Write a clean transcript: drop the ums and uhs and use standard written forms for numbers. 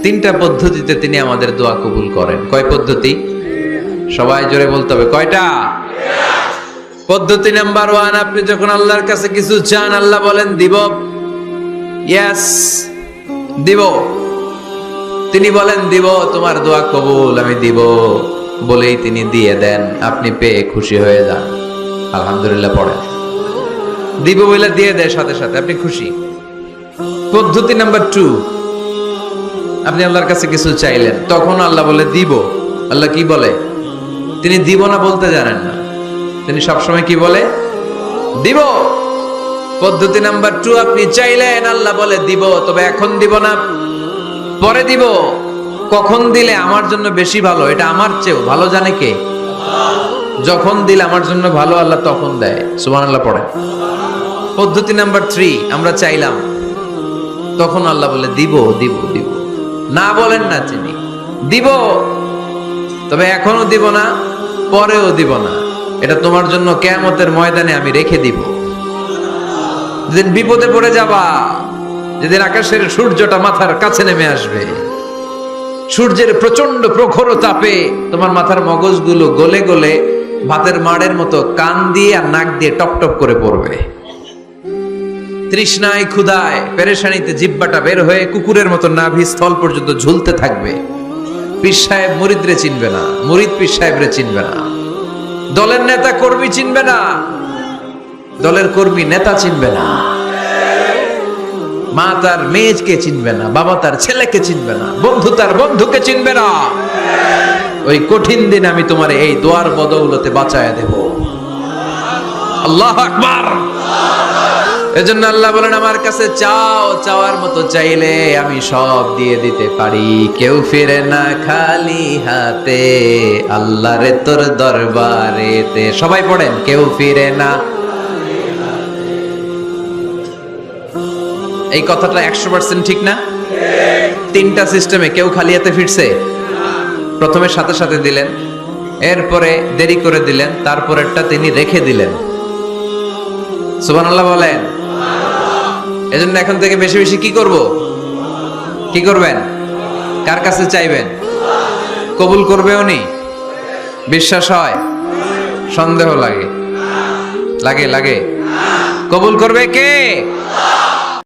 তিনটা পদ্ধতিতে তিনি আমাদের দোয়া কবুল করেন। কয় পদ্ধতি? সবাই জোরে বলতে হবে, কয়টা? পদ্ধতি নাম্বার 1, আপনি যখন আল্লাহর কাছে কিছু চান, আল্লাহ বলেন দিব, ইয়েস দিব। তিনি বলেন দিব, তোমার দোয়া কবুল, আমি দিব বলেই তিনি দিয়ে দেন। আপনি পেয়ে খুশি হয়ে যান, আলহামদুলিল্লাহ পড়েন। দিব বলে দিয়ে দেয় সাথে সাথে, আপনি খুশি। পদ্ধতি নাম্বার 2, আপনি আল্লাহর কাছে কিছু চাইলেন, তখন আল্লাহ বলে দিব। আল্লাহ কি বলে? তিনি দিব না বলতে জানেন না, তিনি সবসময় কি বলে? দিব। পদ্ধতি নাম্বার 2, আপনি চাইলেন, আল্লাহ বলে দিব, তবে এখন দিব না, পরে দিব। কখন দিলে আমার জন্য বেশি ভালো, এটা আমার চেয়েও ভালো জানে কে? যখন দিলে আমার জন্য ভালো, আল্লাহ তখন দেয়। সুবহানাল্লাহ পড়ে। পদ্ধতি নাম্বার 3, আমরা চাইলাম, তখন আল্লাহ বলে দিব দিব দিব। না বলেন না তিনি, দিব, তবে এখনো দিব না, পরেও দিব না, এটা তোমার জন্য কিয়ামতের ময়দানে আমি রেখে দিব। যেদিন বিপদে পড়ে যাবা, যেদিন আকাশের সূর্যটা মাথার কাছে নেমে আসবে, সূর্যের প্রচন্ড প্রখর তাপে তোমার মাথার মগজগুলো গলে গলে ভাতের মাড়ের মতো কান দিয়ে আর নাক দিয়ে টপ টপ করে পড়বে। তৃষ্ণায় ক্ষুধায় পেরেশানিতে জিহ্বাটা বের হয়ে কুকুরের মতো নাভি স্থল পর্যন্ত ঝুলতে থাকবে। পীর সাহেব মুরিদরে চিনবে না, মুরিদ পীর সাহেবরে চিনবে না, দলের নেতা কর্মী চিনবে না, দলের কর্মী নেতা চিনবে না, মা তার মেয়েকে চিনবে না, বাবা তার ছেলেকে চিনবে না, বন্ধু তার বন্ধুকে চিনবে না। ওই কঠিন দিন আমি তোমার এই দোয়ার বদৌলতে বাঁচায় দেব। আল্লাহু আকবার। এজন্য আল্লাহ বলেন, আমার কাছে চাও, চাওয়ার মতো চাইলে আমি সব দিয়ে দিতে পারি। কেউ ফিরে না খালি হাতে, আল্লাহরে তোর দরবারেতে। সবাই পড়েন, কেউ ফিরে না। এই কথাটা 100% ঠিক না? তিনটা সিস্টেমে কেউ খালি হাতে ফিরছে? প্রথমে সাথে সাথে দিলেন, এরপরে দেরি করে দিলেন, তারপরেরটা তিনি রেখে দিলেন। সুবহানাল্লাহ বলেন। এজন্য এখন থেকে বেশি বেশি কি করব? কি করবেন? কার কাছে চাইবেন? কবুল করবে উনি? বিশ্বাস হয়? সন্দেহ লাগে? লাগে লাগে? কবুল করবে কে?